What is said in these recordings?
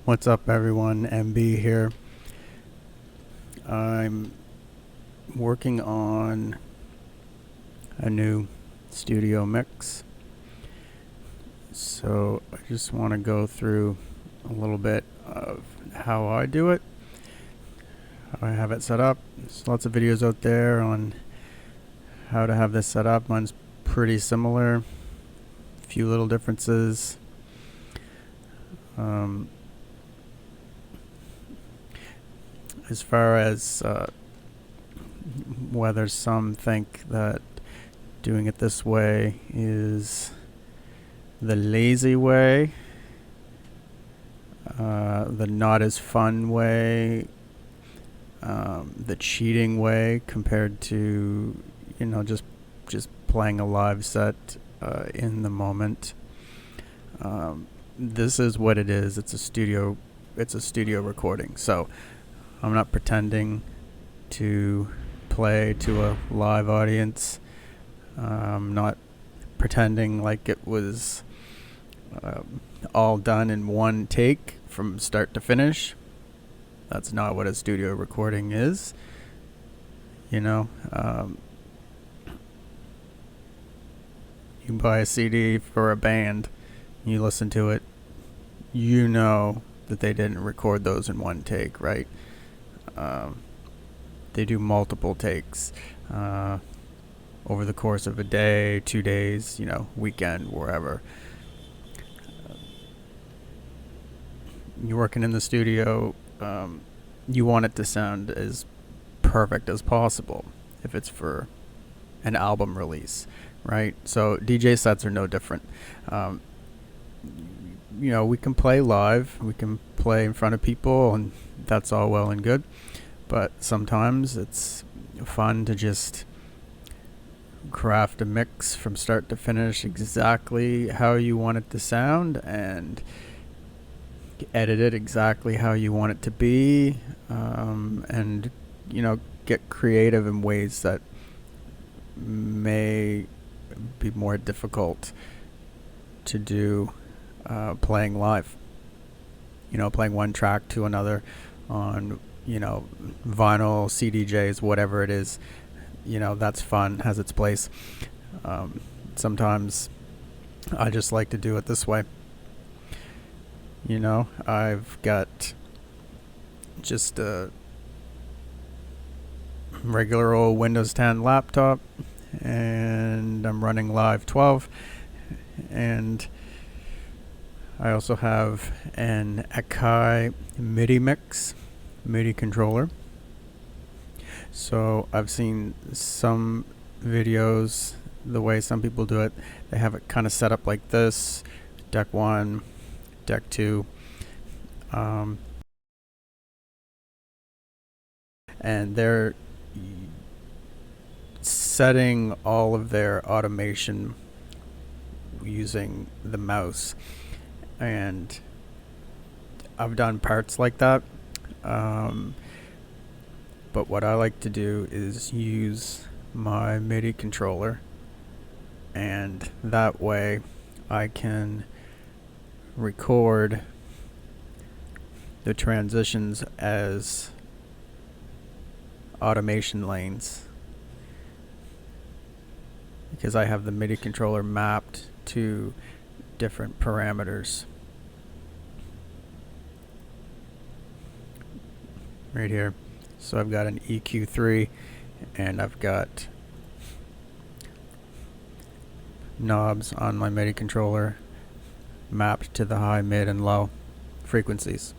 What's up, everyone? MB here. I'm working on a new studio mix, so I just want to go through a little bit of how I do it, how I have it set up. There's lots of videos out there on how to have this set up. Mine's pretty similar, a few little differences. As far as whether some think that doing it this way is the lazy way, the not as fun way, the cheating way compared to, just playing a live set in the moment. This is what it is. It's a studio recording. So I'm not pretending to play to a live audience. I'm not pretending like it was all done in one take from start to finish. That's not what a studio recording is. You buy a CD for a band, you listen to it, you know that they didn't record those in one take, right? They do multiple takes over the course of a day, 2 days, weekend, wherever. You're working in the studio, you want it to sound as perfect as possible if it's for an album release, right? So DJ sets are no different. We can play live, we can play in front of people, and that's all well and good, but sometimes it's fun to just craft a mix from start to finish exactly how you want it to sound and edit it exactly how you want it to be, and get creative in ways that may be more difficult to do playing live. Playing one track to another on, vinyl, CDJs, whatever it is, that's fun, has its place. Sometimes I just like to do it this way. I've got just a regular old Windows 10 laptop, and I'm running Live 12, and I also have an Akai MIDI controller. So I've seen some videos, the way some people do it, they have it kind of set up like this: deck 1, deck 2, and they're setting all of their automation using the mouse. And I've done parts like that, but what I like to do is use my MIDI controller, and that way I can record the transitions as automation lanes, because I have the MIDI controller mapped to different parameters. Right here. So I've got an EQ3, and I've got knobs on my MIDI controller mapped to the high, mid, and low frequencies.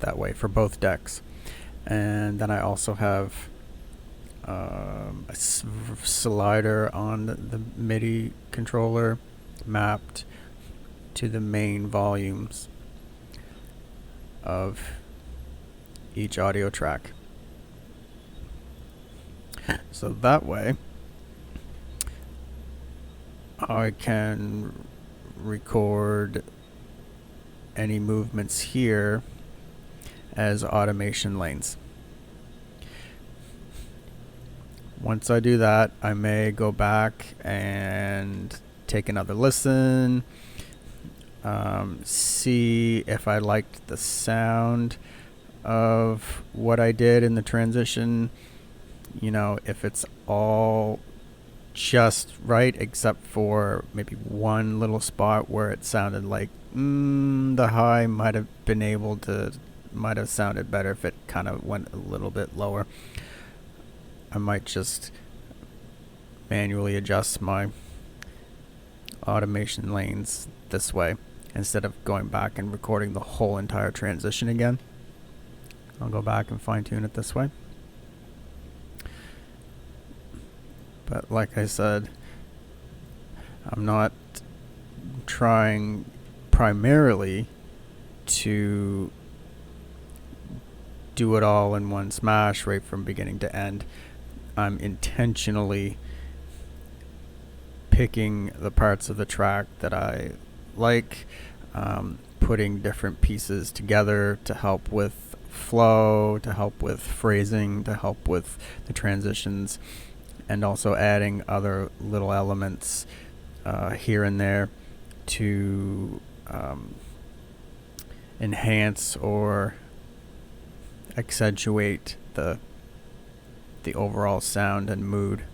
That way for both decks. And then I also have a slider on the MIDI controller mapped to the main volumes of each audio track. So that way I can record any movements here as automation lanes. Once I do that, I may go back and take another listen, see if I liked the sound of what I did in the transition. You know, if it's all just right except for maybe one little spot where it sounded like the high might have sounded better if it kind of went a little bit lower. I might just manually adjust my automation lanes this way instead of going back and recording the whole entire transition again. I'll go back and fine tune it this way. But like I said, I'm not trying primarily to do it all in one smash right from beginning to end. I'm intentionally picking the parts of the track that I like, putting different pieces together to help with flow, to help with phrasing, to help with the transitions, and also adding other little elements here and there to enhance or accentuate the overall sound and mood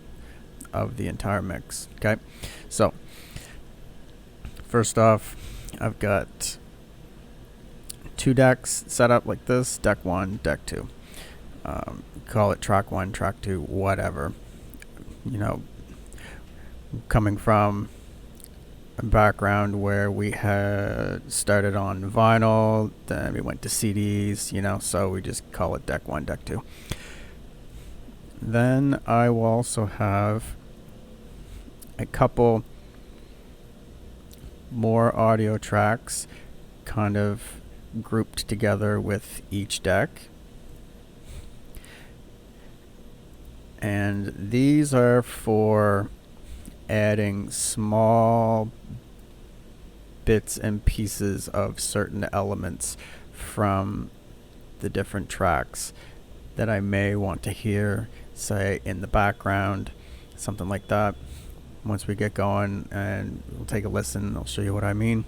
of the entire mix. Okay, so first off, I've got 2 decks set up like this: deck 1, deck 2. Call it track 1, track 2, whatever. You know, coming from a background where we had started on vinyl, then we went to CDs, you know, so we just call it deck 1, deck 2. Then I will also have a couple more audio tracks kind of grouped together with each deck. And these are for adding small bits and pieces of certain elements from the different tracks that I may want to hear, say, in the background, something like that. Once we get going and we'll take a listen, I'll show you what I mean.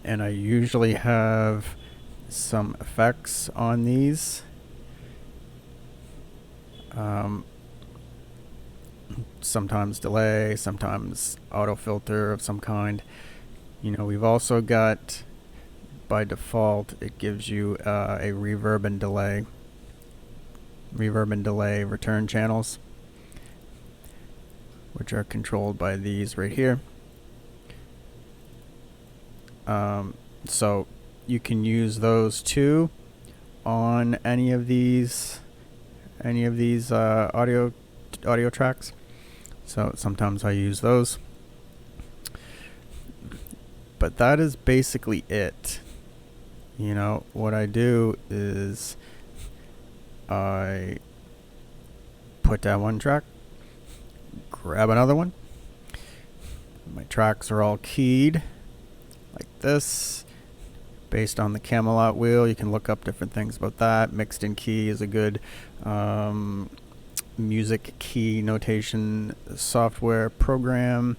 And I usually have some effects on these. Sometimes delay, sometimes auto filter of some kind. You know, we've also got, by default, it gives you a reverb and delay return channels, which are controlled by these right here. So you can use those too on any of these audio tracks. So sometimes I use those. But that is basically it. You know, what I do is I put down one track, grab another one. My tracks are all keyed like this, based on the Camelot wheel. You can look up different things about that. Mixed in key is a good music key notation software program.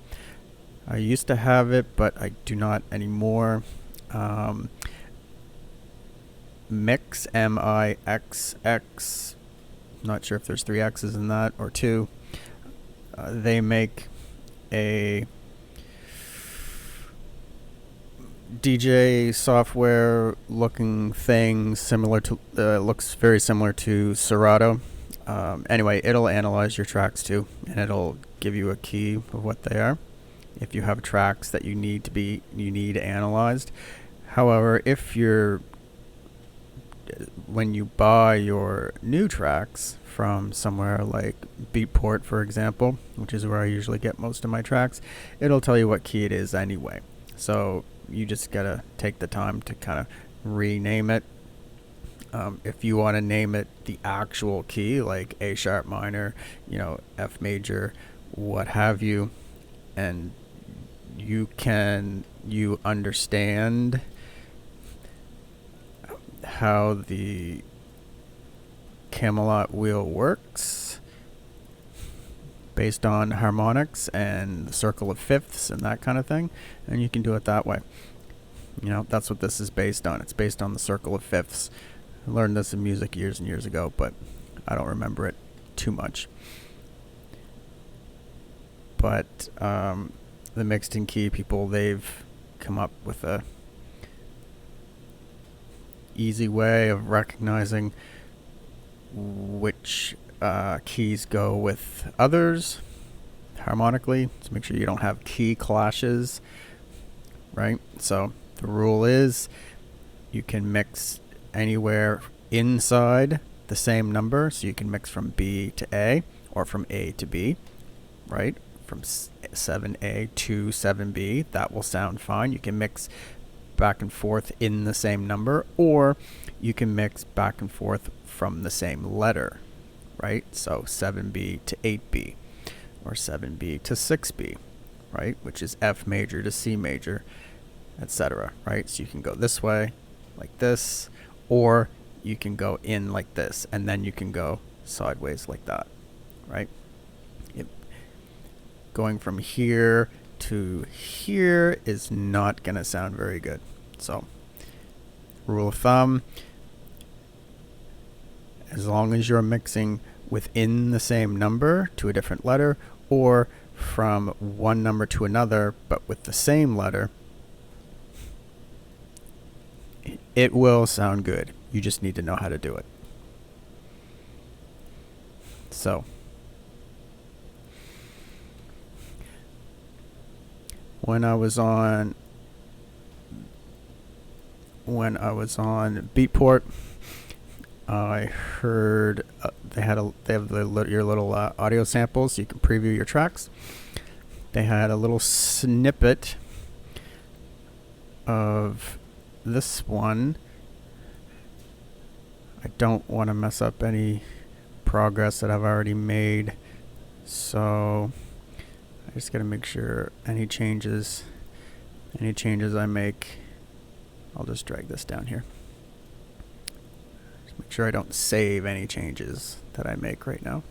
I used to have it, but I do not anymore. Mix, M-I-X-X. Not sure if there's 3 X's in that or 2. They make a DJ software looking thing similar to, looks very similar to Serato. Anyway, it'll analyze your tracks too, and it'll give you a key of what they are if you have tracks that you need analyzed. However, when you buy your new tracks from somewhere like Beatport, for example, which is where I usually get most of my tracks, it'll tell you what key it is anyway. So you just gotta take the time to kind of rename it. If you want to name it the actual key, like A sharp minor, F major, what have you, and you understand how the Camelot wheel works, based on harmonics and the circle of fifths and that kind of thing, and you can do it that way. You know, that's what this is based on. It's based on the circle of fifths. I learned this in music years and years ago, but I don't remember it too much. But the mixed in key people, they've come up with a easy way of recognizing which keys go with others harmonically to make sure you don't have key clashes, right? So the rule is you can mix anywhere inside the same number, so you can mix from B to A or from A to B, right? From 7A to 7B, that will sound fine. You can mix back and forth in the same number, or you can mix back and forth from the same letter, right? So 7B to 8B, or 7B to 6B, right? Which is F major to C major, etc., right? So you can go this way, like this, or you can go in like this, and then you can go sideways like that, right? Going from here to here is not going to sound very good. So, rule of thumb, as long as you're mixing within the same number to a different letter, or from one number to another but with the same letter, it will sound good. You just need to know how to do it. So, when I was on Beatport, I heard they have your little audio samples, so you can preview your tracks. They had a little snippet of this one. I don't want to mess up any progress that I've already made, so I just got to make sure any changes I make, I'll just drag this down here. Just make sure I don't save any changes that I make right now.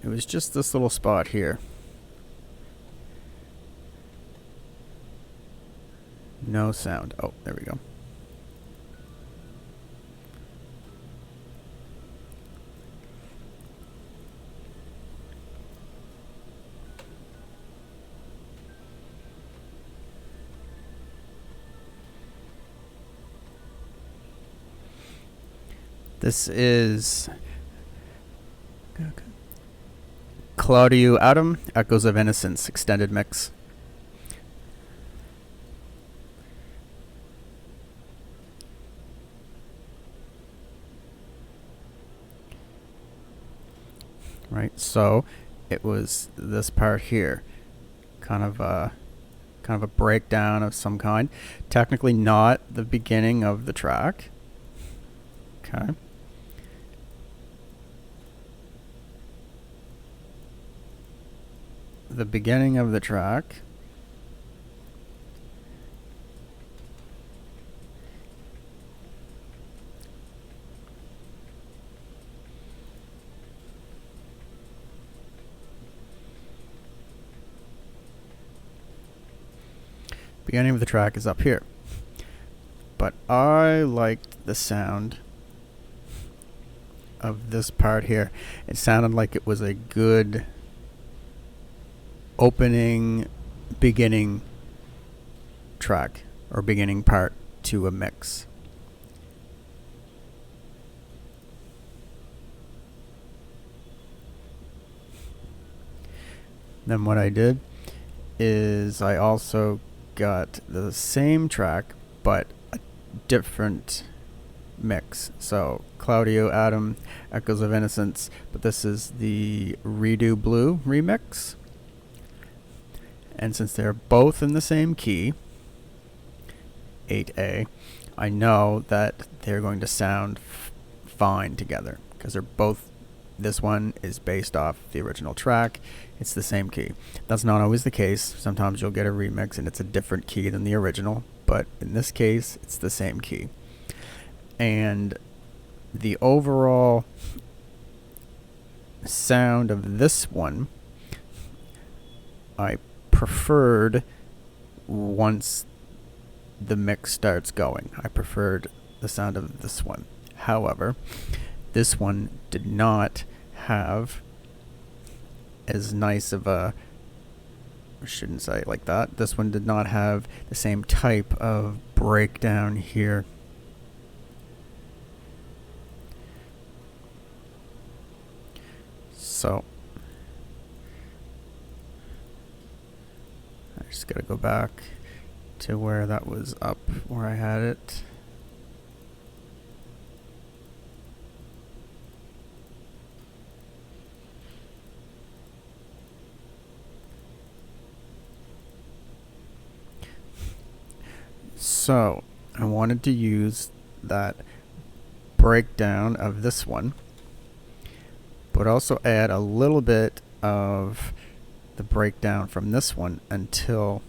It was just this little spot here. No sound. Oh, there we go. This is Claudio Adam, Echoes of Innocence, extended mix. Right, so it was this part here, kind of a breakdown of some kind. Technically not the beginning of the track. Okay. The beginning of the track is up here, but I liked the sound of this part here. It sounded like it was a good beginning track or beginning part to a mix. Then what I did is I also got the same track but a different mix. So Claudio Adam, Echoes of Innocence, but this is the Redo Blue remix. And since they're both in the same key, 8A, I know that they're going to sound fine together because they're both, this one is based off the original track. It's the same key. That's not always the case. Sometimes you'll get a remix and it's a different key than the original, but in this case, it's the same key. And the overall sound of this one I preferred once the mix starts going. I preferred the sound of this one. However, this one did not have as nice of a, I shouldn't say it like that. This one did not have the same type of breakdown here. So I just gotta go back to where that was up, where I had it. So I wanted to use that breakdown of this one, but also add a little bit of the breakdown from this one until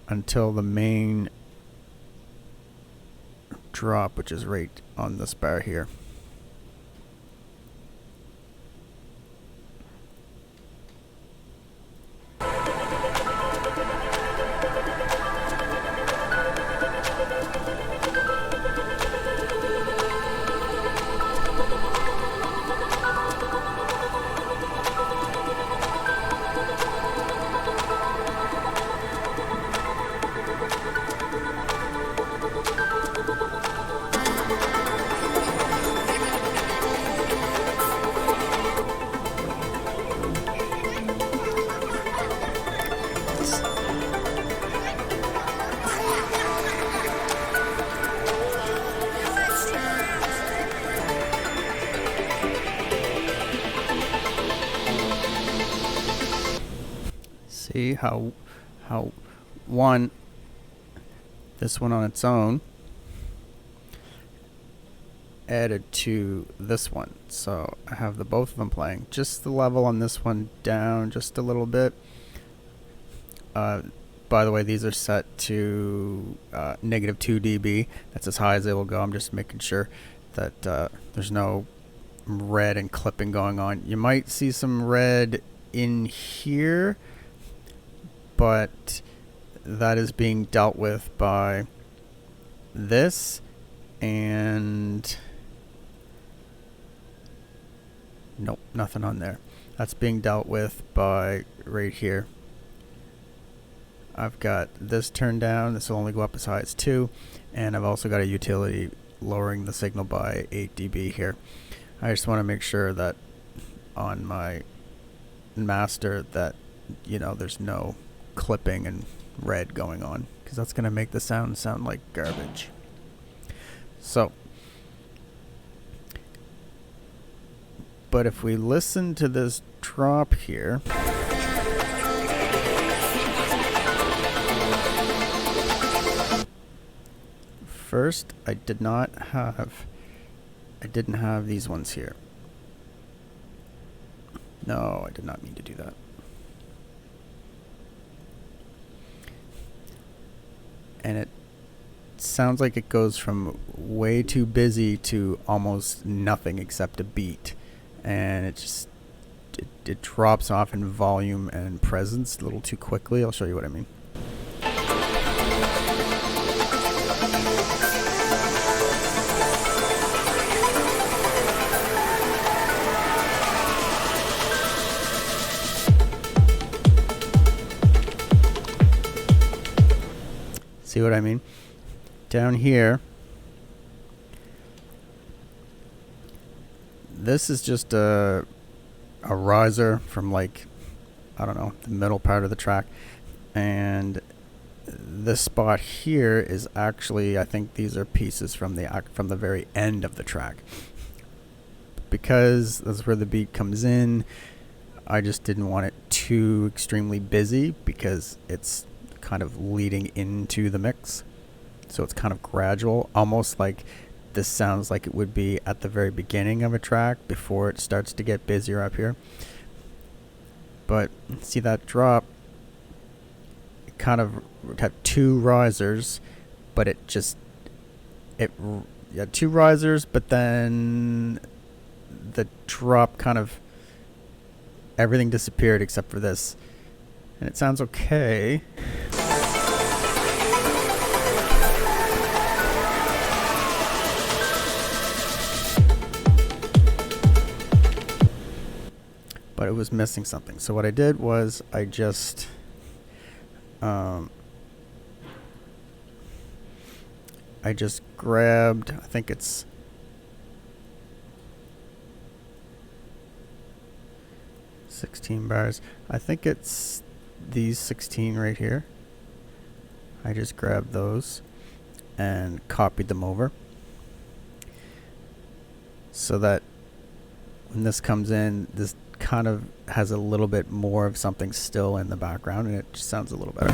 the main drop, which is right on this bar here. See how this one on its own added to this one. So I have the both of them playing. Just the level on this one down just a little bit. By the way, these are set to -2 dB. That's as high as they will go. I'm just making sure that there's no red and clipping going on. You might see some red in here, but that is being dealt with by this, and nope, nothing on there. That's being dealt with by right here. I've got this turned down. This will only go up as high as 2, and I've also got a utility lowering the signal by 8 dB here. I just want to make sure that on my master that, you know, there's no clipping and red going on, because that's going to make the sound like garbage. So, but if we listen to this drop here, first I didn't have these ones here. No, I did not mean to do that. And it sounds like it goes from way too busy to almost nothing except a beat, and it drops off in volume and presence a little too quickly. I'll show you what I mean. See what I mean? Down here, this is just a riser from, like, I don't know, the middle part of the track, and this spot here is actually, I think these are pieces from the very end of the track, because that's where the beat comes in. I just didn't want it too extremely busy because it's kind of leading into the mix, so it's kind of gradual, almost like this sounds like it would be at the very beginning of a track before it starts to get busier up here. But see that drop, it kind of had 2 risers, but it yeah, 2 risers, but then the drop kind of, everything disappeared except for this. And it sounds okay. But it was missing something. So what I did was I just grabbed, I think it's 16 bars. I think it's these 16 right here. I just grabbed those and copied them over so that when this comes in, this kind of has a little bit more of something still in the background, and it just sounds a little better.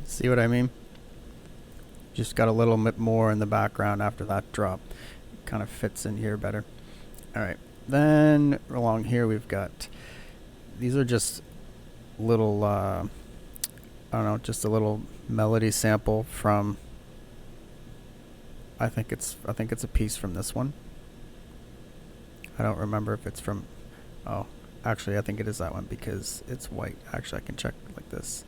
See what I mean? Just got a little bit more in the background after that drop. Kind of fits in here better. Alright, then along here we've got, these are just little, I don't know, just a little melody sample from, I think it's a piece from this one. I don't remember if it's from, oh, actually I think it is that one because it's white. Actually I can check like this.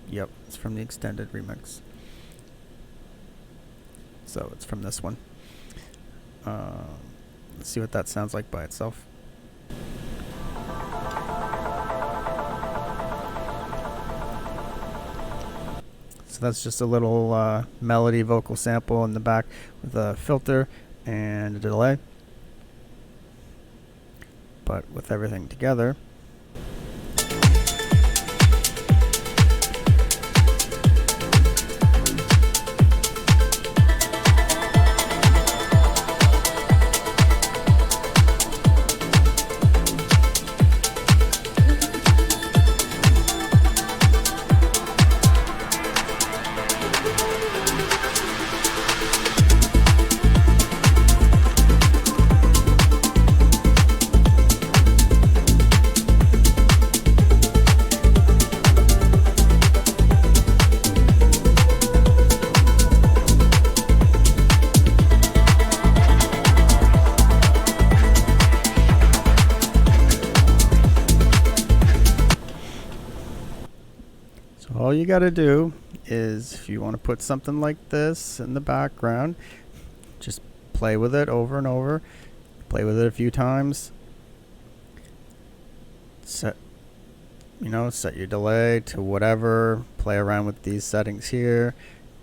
Yep, it's from the extended remix. So it's from this one. Let's see what that sounds like by itself. So that's just a little melody vocal sample in the back with a filter and a delay. But with everything together, all you got to do is, if you want to put something like this in the background, just play with it over and over. Play with it a few times. Set your delay to whatever. Play around with these settings here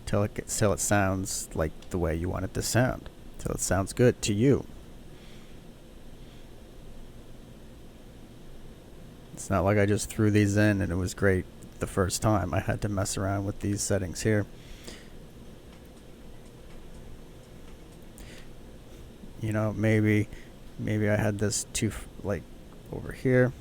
till it sounds like the way you want it to sound. Till it sounds good to you. It's not like I just threw these in and it was great the first time. I had to mess around with these settings here. You know, maybe I had this too like over here.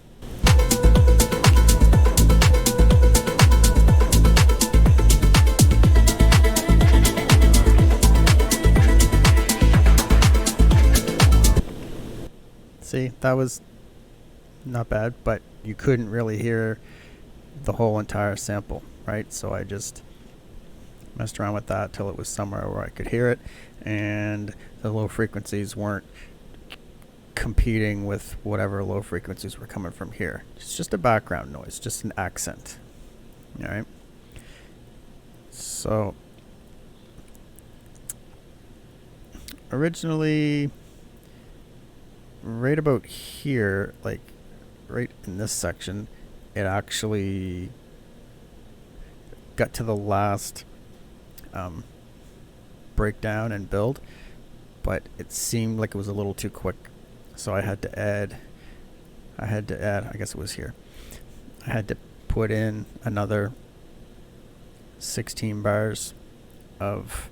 See, that was not bad, but you couldn't really hear the whole entire sample, right? So I just messed around with that till it was somewhere where I could hear it, and the low frequencies weren't competing with whatever low frequencies were coming from here. It's just a background noise, just an accent. All right. So originally right about here, like right in this section, it actually got to the last breakdown and build, but it seemed like it was a little too quick. So I had to add, I guess it was here. I had to put in another 16 bars of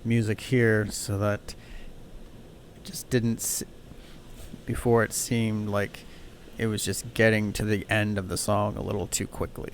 music here, so that it just didn't before it seemed like it was just getting to the end of the song a little too quickly.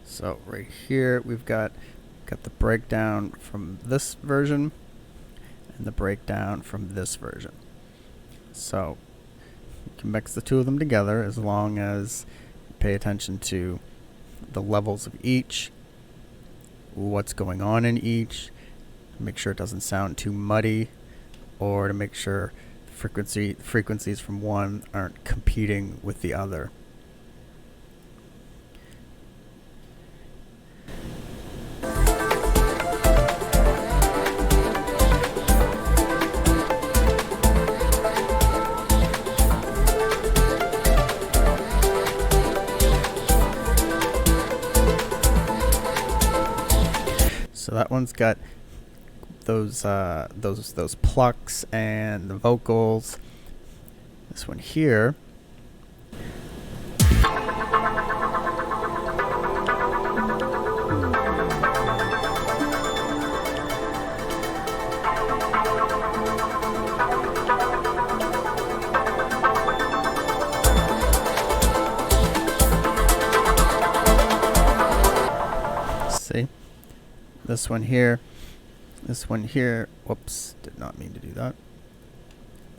So right here we've got the breakdown from this version and the breakdown from this version. So you can mix the two of them together as long as you pay attention to the levels of each, what's going on in each, make sure it doesn't sound too muddy, or to make sure frequencies from one aren't competing with the other. So that one's got those plucks and the vocals. This one here, see? This one here, whoops, did not mean to do that.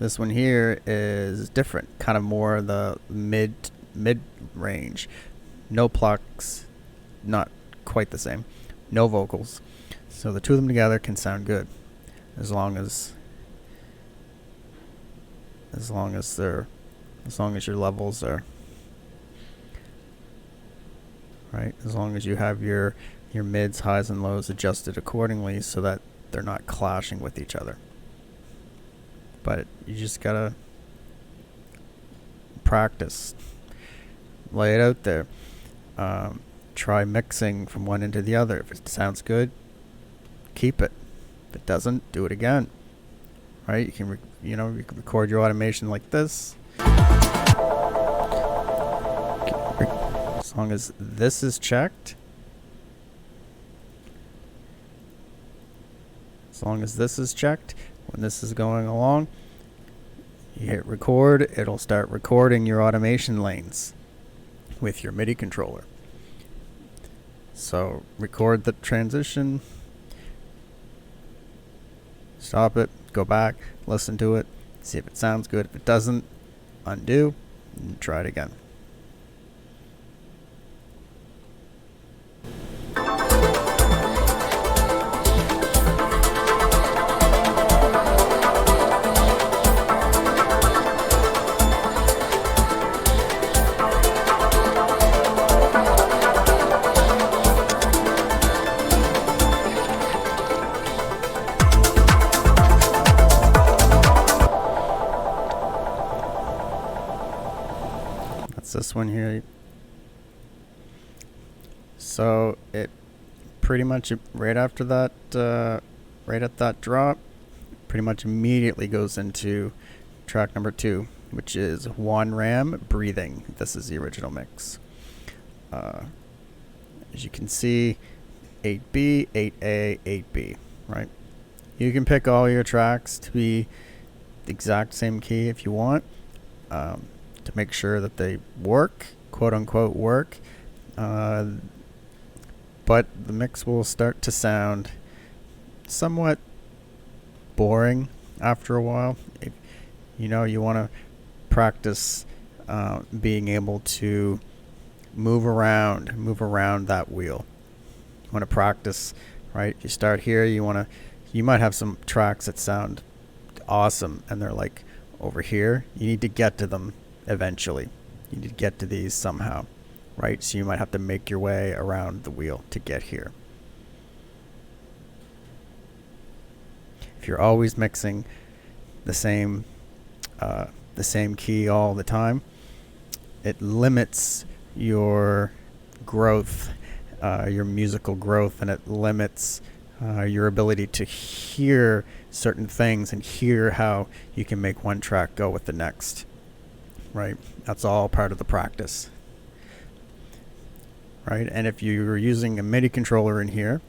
This one here is different, kind of more the mid range. No plucks, not quite the same. No vocals. So the two of them together can sound good, as long as your levels are right, as long as you have your mids, highs, and lows adjusted accordingly so that they're not clashing with each other. But you just gotta practice, lay it out there, try mixing from one into the other. If it sounds good, keep it. If it doesn't, do it again. Right? You can you can record your automation like this. As long as this is checked. As long as this is checked, when this is going along, you hit record, it'll start recording your automation lanes with your MIDI controller. So record the transition, stop it, go back, listen to it, see if it sounds good. If it doesn't, undo, and try it again. This one here. So it pretty much right after that, right at that drop, pretty much immediately goes into track number 2, which is Juan Ram, Breathing. This is the original mix. As you can see, 8B, 8A, 8B, right? You can pick all your tracks to be the exact same key if you want, to make sure that they work, quote unquote work, but the mix will start to sound somewhat boring after a while. If, you know, you want to practice being able to move around that wheel. You want to practice, right? If you start here, you might have some tracks that sound awesome and they're like over here. You need to get to them eventually. You need to get to these somehow, right? So you might have to make your way around the wheel to get here. If you're always mixing the same key all the time, it limits your growth, your musical growth, and it limits your ability to hear certain things and hear how you can make one track go with the next, right? That's all part of the practice, right? And if you're using a MIDI controller in here,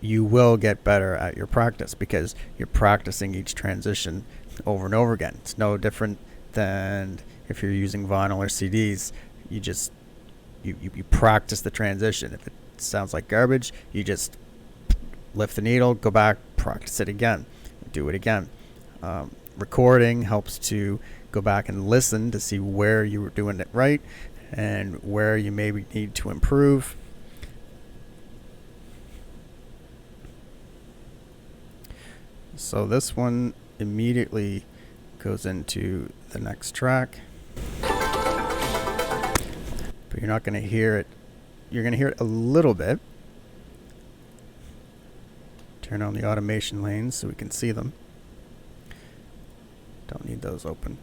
you will get better at your practice because you're practicing each transition over and over again. It's no different than if you're using vinyl or CDs. You just you practice the transition. If it sounds like garbage, you just lift the needle, go back, practice it again, do it again. Recording helps to go back and listen to see where you were doing it right and where you maybe need to improve. So this one immediately goes into the next track, but you're not going to hear it. You're going to hear it a little bit. Turn on the automation lanes so we can see them. Don't need those open.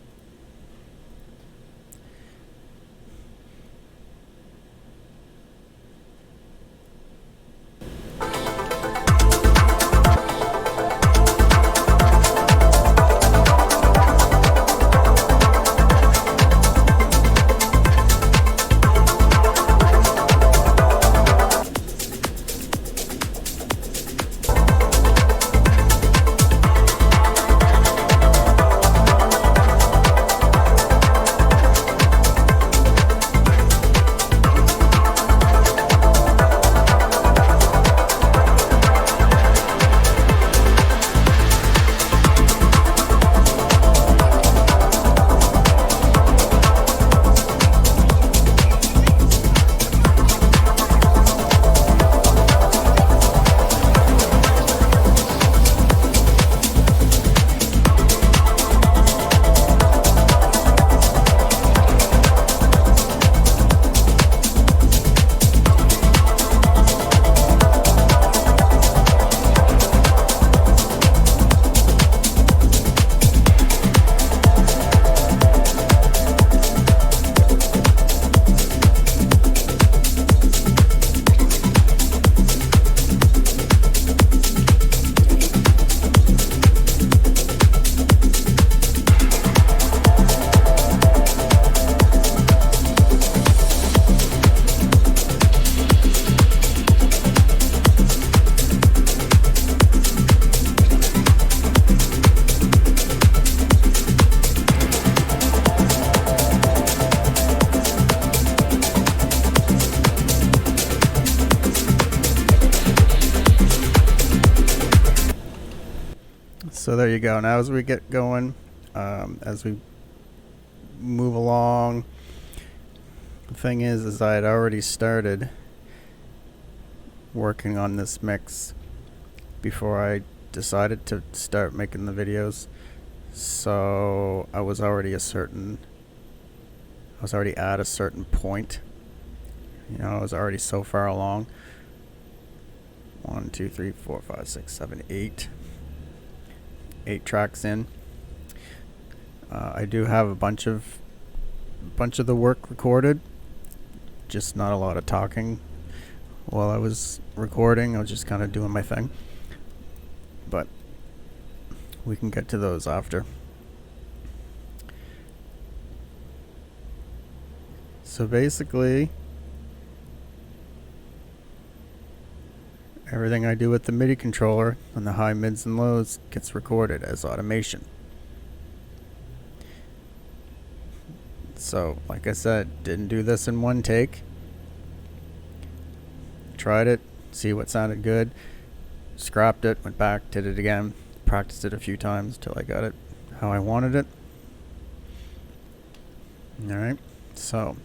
So there you go. Now as we get going, as we move along, the thing is I had already started working on this mix before I decided to start making the videos. So I was already at a certain point. You know, I was already so far along. 1, 2, 3, 4, 5, 6, 7, 8 tracks in. I do have a bunch of the work recorded, just not a lot of talking while I was recording. I was just kind of doing my thing, but we can get to those after. So basically everything I do with the MIDI controller on the high, mids, and lows gets recorded as automation. So, like I said, didn't do this in one take. Tried it, see what sounded good, scrapped it, went back, did it again, practiced it a few times till I got it how I wanted it. Alright, so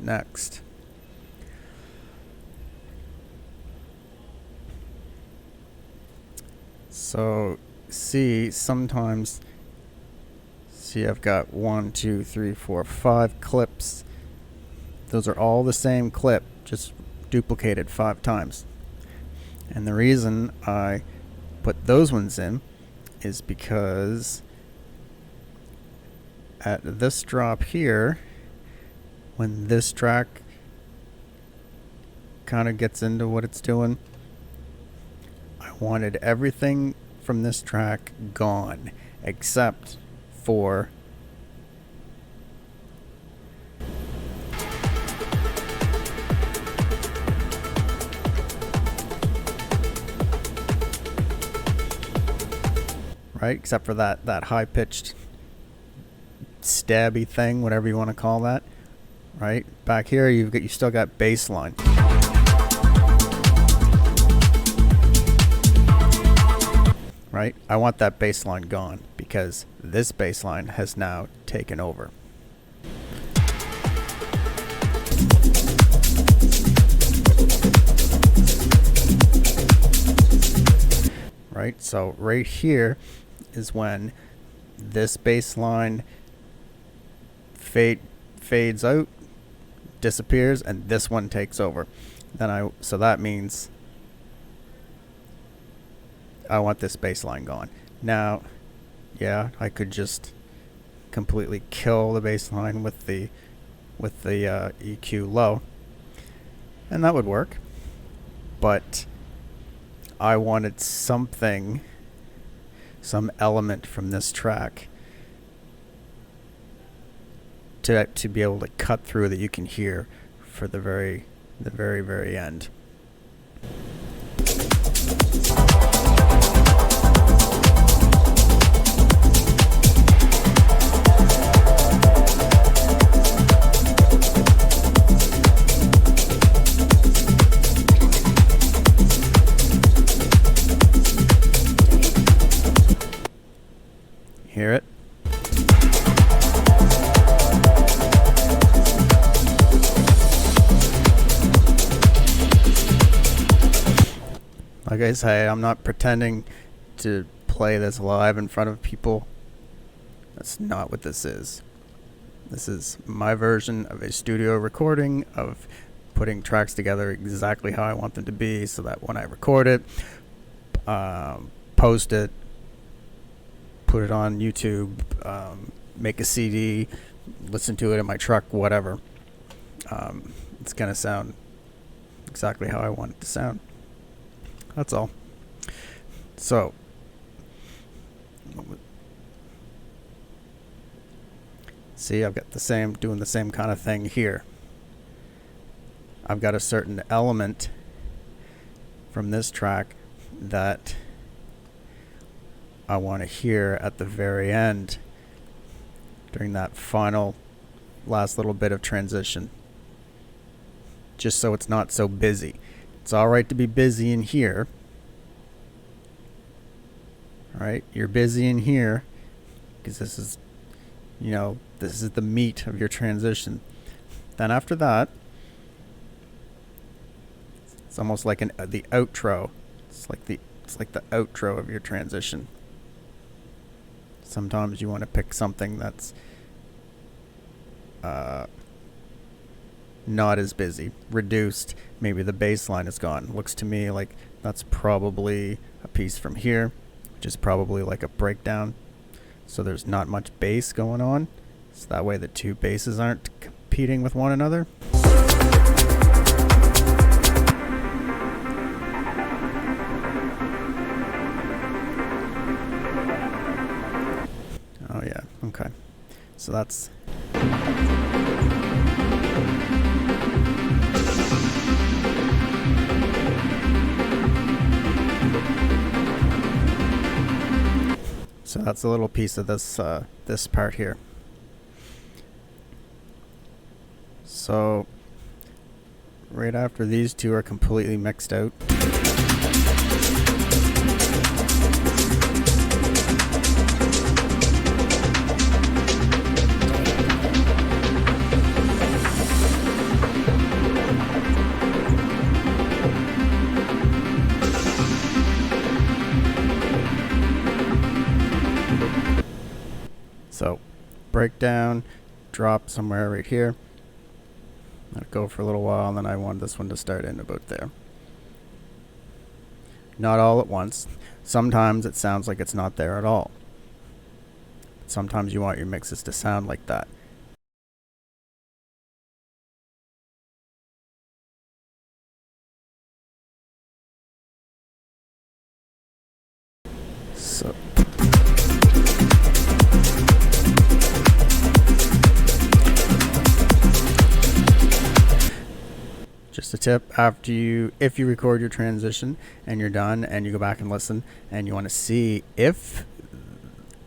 next. So sometimes I've got 1, 2, 3, 4, 5 clips. Those are all the same clip, just duplicated 5 times. And the reason I put those ones in is because at this drop here, when this track kind of gets into what it's doing, I wanted everything from this track gone except for except for that high-pitched stabby thing, whatever you want to call that. Right back here, you still got bass line. Right, I want that bass line gone because this bass line has now taken over. Right, so right here is when this bass line fades out, disappears, and this one takes over. So that means I want this bass line gone. Now, yeah, I could just completely kill the bass line with the EQ low, and that would work. But I wanted something, some element from this track to be able to cut through that you can hear for the very end. Hear it? Like I say, I'm not pretending to play this live in front of people. That's not what this is. This is my version of a studio recording of putting tracks together exactly how I want them to be, so that when I record it, post it, put it on YouTube, make a CD, listen to it in my truck, whatever. It's going to sound exactly how I want it to sound. That's all. So, see, I've got doing the same kind of thing here. I've got a certain element from this track that I want to hear at the very end during that last little bit of transition, just so it's not so busy. It's all right to be busy in here. All right, you're busy in here because this is the meat of your transition. Then after that, it's almost like the outro. It's like the outro of your transition. Sometimes you want to pick something that's not as busy, reduced. Maybe the bass line is gone. Looks to me like that's probably a piece from here, which is probably like a breakdown. So there's not much bass going on. So that way the two basses aren't competing with one another. Oh yeah, okay. So that's So that's a little piece of this this part here. So right after these two are completely mixed out, so breakdown, drop somewhere right here. Let it go for a little while, and then I want this one to start in about there. Not all at once. Sometimes it sounds like it's not there at all. Sometimes you want your mixes to sound like that. So just a tip, if you record your transition and you're done and you go back and listen and you want to see if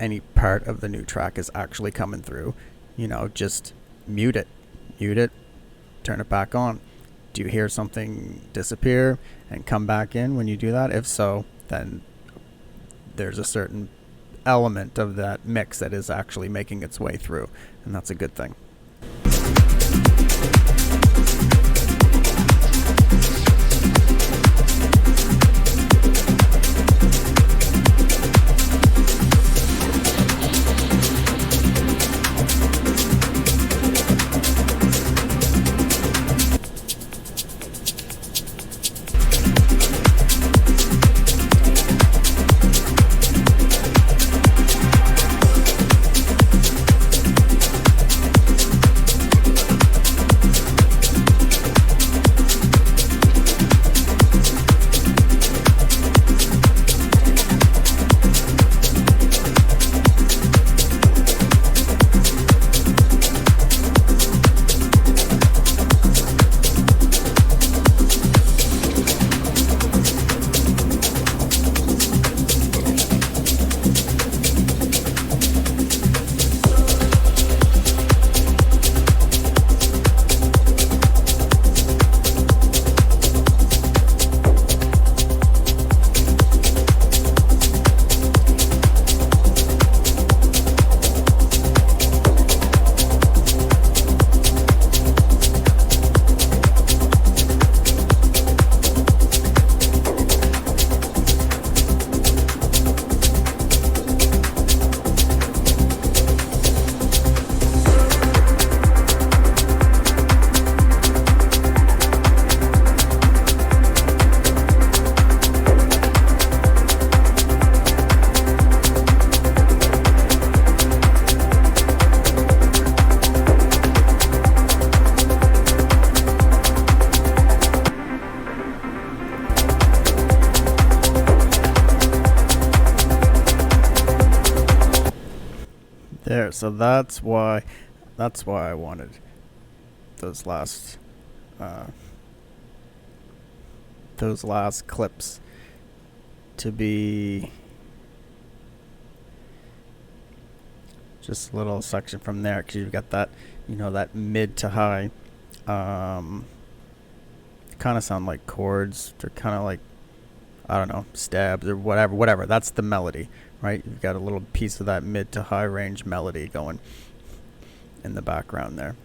any part of the new track is actually coming through, just mute it, turn it back on. Do you hear something disappear and come back in when you do that? If so, then there's a certain element of that mix that is actually making its way through, and that's a good thing. There, so that's why I wanted those last clips to be just a little section from there, because you've got that, that mid to high, kind of sound like chords. They're kind of like, I don't know, stabs or whatever. That's the melody, right? You've got a little piece of that mid to high range melody going in the background there.